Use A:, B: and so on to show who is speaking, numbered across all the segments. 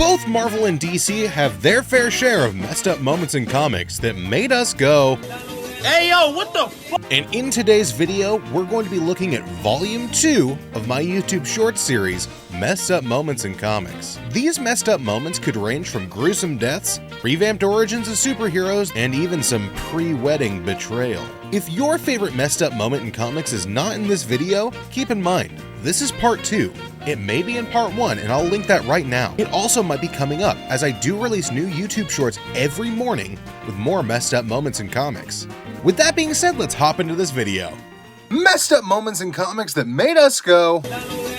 A: Both Marvel and DC have their fair share of messed up moments in comics that made us go,
B: "Hey yo, what the fuck?"
A: And in today's video, we're going to be looking at Volume 2 of my YouTube short series, Messed Up Moments in Comics. These messed up moments could range from gruesome deaths, revamped origins of superheroes, and even some pre-wedding betrayal. If your favorite messed up moment in comics is not in this video, keep in mind, this is part 2. It may be in part 1, and I'll link that right now. It also might be coming up, as I do release new YouTube shorts every morning with more messed up moments in comics. With that being said, let's hop into this video. Messed up moments in comics that made us go,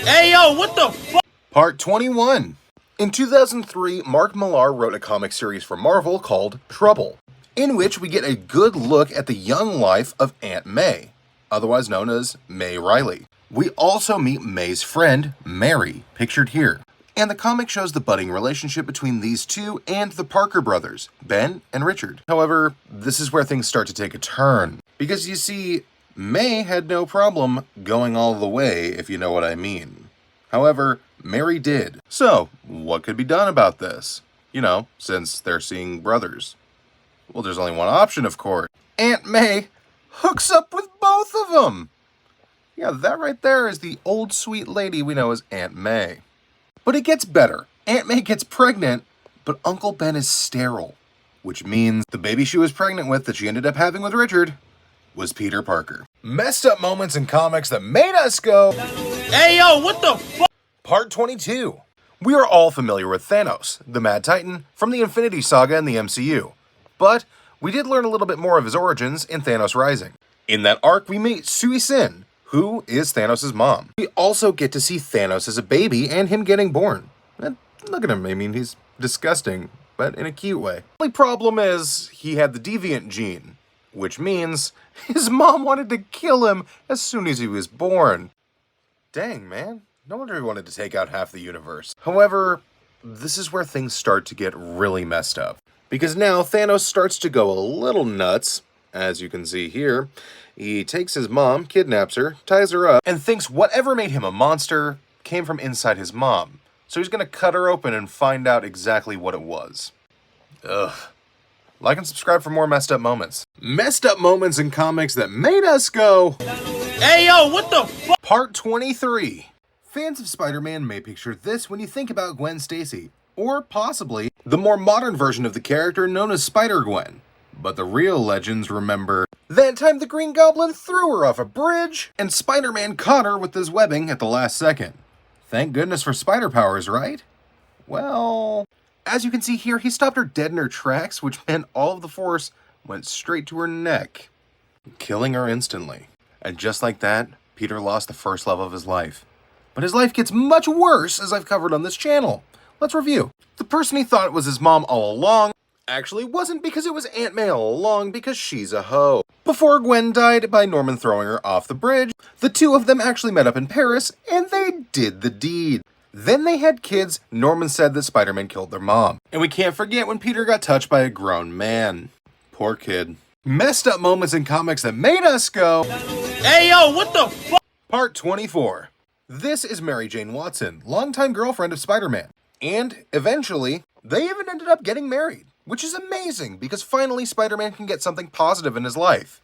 B: "Hey yo, what the fuck?"
A: Part 21. In 2003, Mark Millar wrote a comic series for Marvel called Trouble, in which we get a good look at the young life of Aunt May, otherwise known as May Riley. We also meet May's friend, Mary, pictured here. And the comic shows the budding relationship between these two and the Parker brothers, Ben and Richard. However, this is where things start to take a turn. Because you see, May had no problem going all the way, if you know what I mean. However, Mary did. So, what could be done about this? You know, since they're seeing brothers. Well, there's only one option, of course. Aunt May hooks up with both of them! Yeah, that right there is the old sweet lady we know as Aunt May. But it gets better. Aunt May gets pregnant, but Uncle Ben is sterile. Which means the baby she was pregnant with that she ended up having with Richard was Peter Parker. Messed up moments in comics that made us go,
B: "Hey yo, what the fuck?"
A: Part 22. We are all familiar with Thanos, the Mad Titan, from the Infinity Saga in the MCU. But we did learn a little bit more of his origins in Thanos Rising. In that arc, we meet Sui Sin, who is Thanos' mom. We also get to see Thanos as a baby and him getting born. And look at him, I mean, he's disgusting, but in a cute way. The only problem is he had the deviant gene, which means his mom wanted to kill him as soon as he was born. Dang, man. No wonder he wanted to take out half the universe. However, this is where things start to get really messed up. Because now Thanos starts to go a little nuts, as you can see here. He takes his mom, kidnaps her, ties her up, and thinks whatever made him a monster came from inside his mom. So he's gonna cut her open and find out exactly what it was. Ugh. Like and subscribe for more messed up moments. Messed up moments in comics that made us go,
B: "Hey yo, what the fuck?"
A: Part 23. Fans of Spider-Man may picture this when you think about Gwen Stacy, or possibly the more modern version of the character known as Spider-Gwen. But the real legends remember that time the Green Goblin threw her off a bridge, and Spider-Man caught her with his webbing at the last second. Thank goodness for spider powers, right? Well, as you can see here, he stopped her dead in her tracks, which meant all of the force went straight to her neck, killing her instantly. And just like that, Peter lost the first love of his life. But his life gets much worse, as I've covered on this channel. Let's review. The person he thought was his mom all along actually wasn't, because it was Aunt May all along, because she's a hoe. Before Gwen died by Norman throwing her off the bridge, the two of them actually met up in Paris, and they did the deed. Then they had kids. Norman said that Spider-Man killed their mom. And we can't forget when Peter got touched by a grown man. Poor kid. Messed up moments in comics that made us go,
B: "Hey yo, what the fuck?"
A: Part 24. This is Mary Jane Watson, longtime girlfriend of Spider-Man. And eventually, they even ended up getting married. Which is amazing, because finally Spider-Man can get something positive in his life.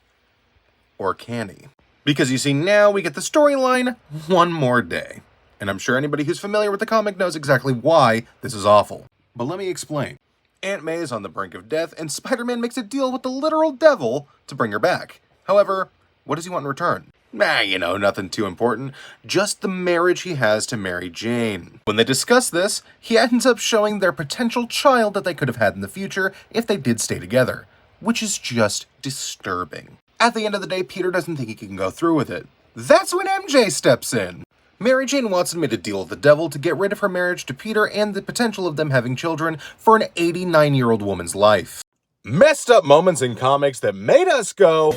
A: Or can he? Because you see, now we get the storyline one more day. And I'm sure anybody who's familiar with the comic knows exactly why this is awful. But let me explain. Aunt May is on the brink of death, and Spider-Man makes a deal with the literal devil to bring her back. However, what does he want in return? You know, nothing too important. Just the marriage he has to Mary Jane. When they discuss this, he ends up showing their potential child that they could have had in the future if they did stay together. Which is just disturbing. At the end of the day, Peter doesn't think he can go through with it. That's when MJ steps in. Mary Jane Watson made a deal with the devil to get rid of her marriage to Peter and the potential of them having children for an 89-year-old woman's life. Messed up moments in comics that made us go,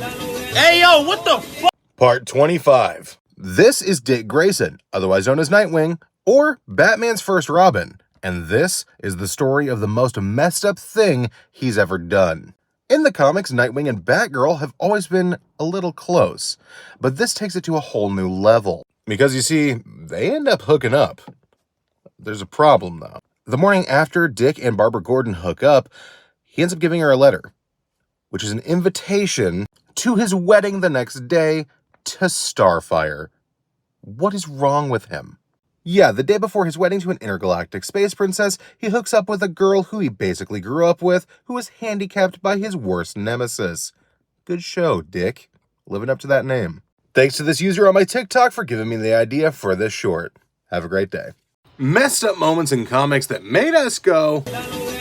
B: "Hey yo, what the fuck?"
A: Part 25. This is Dick Grayson, otherwise known as Nightwing, or Batman's first Robin, and this is the story of the most messed up thing he's ever done. In the comics, Nightwing and Batgirl have always been a little close, but this takes it to a whole new level. Because you see, they end up hooking up. There's a problem though. The morning after Dick and Barbara Gordon hook up, he ends up giving her a letter, which is an invitation to his wedding the next day to Starfire. What is wrong with him? Yeah, the day before his wedding to an intergalactic space princess, he hooks up with a girl who he basically grew up with, who was handicapped by his worst nemesis. Good show, Dick. Living up to that name. Thanks to this user on my TikTok for giving me the idea for this short. Have a great day. Messed up moments in comics that made us go,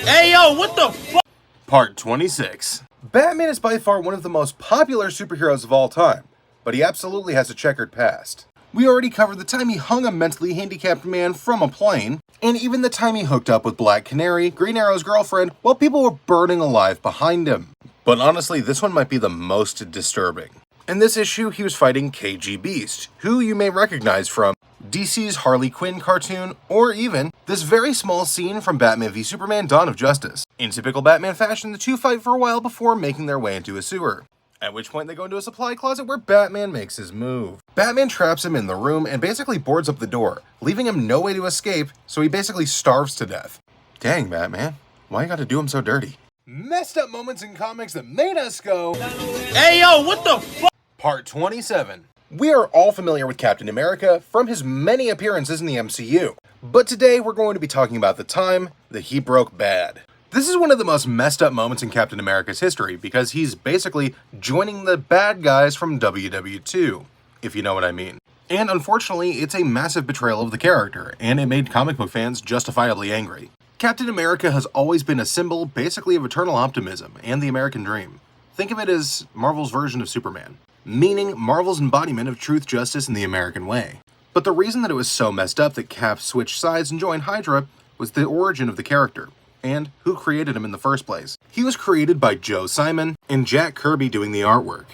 B: Hey, yo, what the fuck?
A: Part 26. Batman is by far one of the most popular superheroes of all time, but he absolutely has a checkered past. We already covered the time he hung a mentally handicapped man from a plane, and even the time he hooked up with Black Canary, Green Arrow's girlfriend, while people were burning alive behind him. But honestly, this one might be the most disturbing. In this issue, he was fighting KG Beast, who you may recognize from DC's Harley Quinn cartoon, or even this very small scene from Batman v Superman: Dawn of Justice. In typical Batman fashion, the two fight for a while before making their way into a sewer. At which point they go into a supply closet where Batman makes his move. Batman traps him in the room and basically boards up the door, leaving him no way to escape, so he basically starves to death. Dang, Batman. Why you gotta do him so dirty? Messed up moments in comics that made us go,
B: Hey, yo, what the fuck?
A: Part 27. We are all familiar with Captain America from his many appearances in the MCU, but today we're going to be talking about the time that he broke bad. This is one of the most messed up moments in Captain America's history because he's basically joining the bad guys from WW2, if you know what I mean. And unfortunately, it's a massive betrayal of the character, and it made comic book fans justifiably angry. Captain America has always been a symbol basically of eternal optimism and the American dream. Think of it as Marvel's version of Superman, meaning Marvel's embodiment of truth, justice, and the American way. But the reason that it was so messed up that Cap switched sides and joined Hydra was the origin of the character, and who created him in the first place. He was created by Joe Simon and Jack Kirby doing the artwork.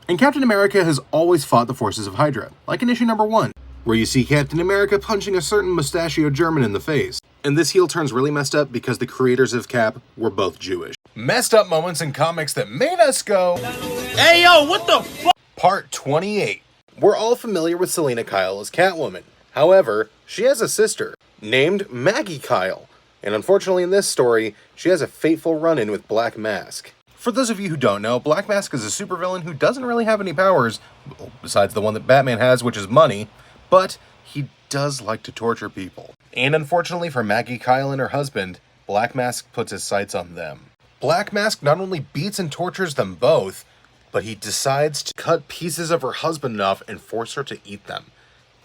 A: And Captain America has always fought the forces of Hydra, like in issue number 1, where you see Captain America punching a certain mustachioed German in the face. And this heel turn's really messed up because the creators of Cap were both Jewish. Messed up moments in comics that made us go,
B: Hey, yo, what the fuck?
A: Part 28. We're all familiar with Selina Kyle as Catwoman. However, she has a sister named Maggie Kyle. And unfortunately in this story, she has a fateful run-in with Black Mask. For those of you who don't know, Black Mask is a supervillain who doesn't really have any powers, besides the one that Batman has, which is money, but he does like to torture people. And unfortunately for Maggie Kyle and her husband, Black Mask puts his sights on them. Black Mask not only beats and tortures them both, but he decides to cut pieces of her husband off and force her to eat them,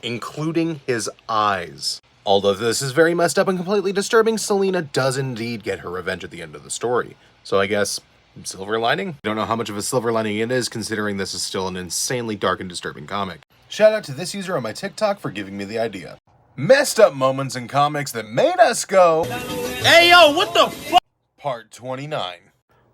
A: including his eyes. Although this is very messed up and completely disturbing, Selina does indeed get her revenge at the end of the story. So I guess, silver lining? I don't know how much of a silver lining it is, considering this is still an insanely dark and disturbing comic. Shout out to this user on my TikTok for giving me the idea. Messed up moments in comics that made us go,
B: Hey, yo, what the fuck?
A: Part 29.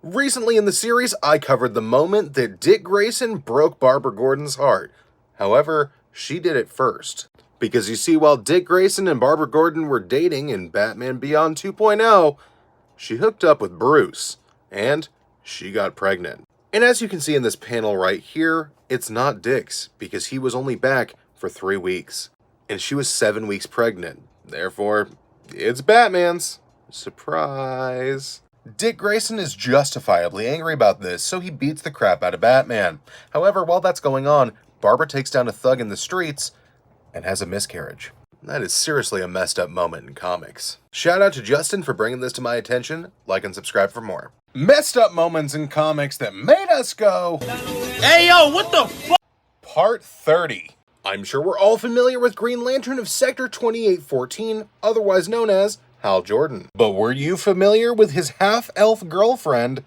A: Recently in the series, I covered the moment that Dick Grayson broke Barbara Gordon's heart. However, she did it first. Because you see, while Dick Grayson and Barbara Gordon were dating in Batman Beyond 2.0, she hooked up with Bruce, and she got pregnant. And as you can see in this panel right here, it's not Dick's, because he was only back for 3 weeks. And she was 7 weeks pregnant. Therefore, it's Batman's. Surprise. Dick Grayson is justifiably angry about this, so he beats the crap out of Batman. However, while that's going on, Barbara takes down a thug in the streets and has a miscarriage. That is seriously a messed up moment in comics. Shout out to Justin for bringing this to my attention. Like and subscribe for more. Messed up moments in comics that made us go,
B: Hey, yo, what the fuck?
A: Part 30. I'm sure we're all familiar with Green Lantern of Sector 2814, otherwise known as Hal Jordan. But were you familiar with his half-elf girlfriend,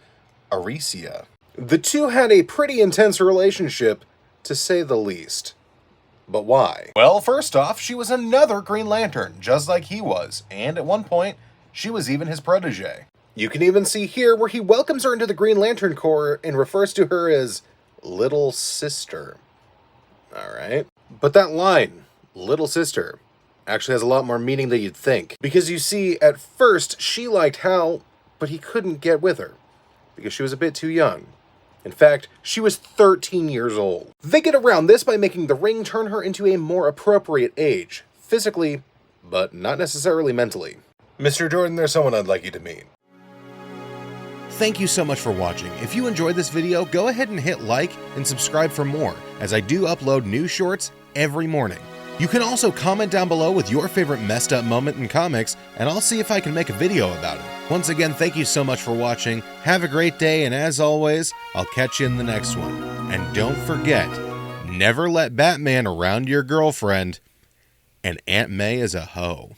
A: Aricia? The two had a pretty intense relationship, to say the least. But why? Well, first off, she was another Green Lantern, just like he was, and at one point, she was even his protege. You can even see here where he welcomes her into the Green Lantern Corps and refers to her as Little Sister. Alright. But that line, Little Sister, actually has a lot more meaning than you'd think. Because you see, at first, she liked Hal, but he couldn't get with her, because she was a bit too young. In fact, she was 13 years old. They get around this by making the ring turn her into a more appropriate age, physically, but not necessarily mentally. Mr. Jordan, there's someone I'd like you to meet.
C: Thank you so much for watching. If you enjoyed this video, go ahead and hit like and subscribe for more, as I do upload new shorts every morning. You can also comment down below with your favorite messed up moment in comics, and I'll see if I can make a video about it. Once again, thank you so much for watching. Have a great day, and as always, I'll catch you in the next one. And don't forget, never let Batman around your girlfriend, and Aunt May is a hoe.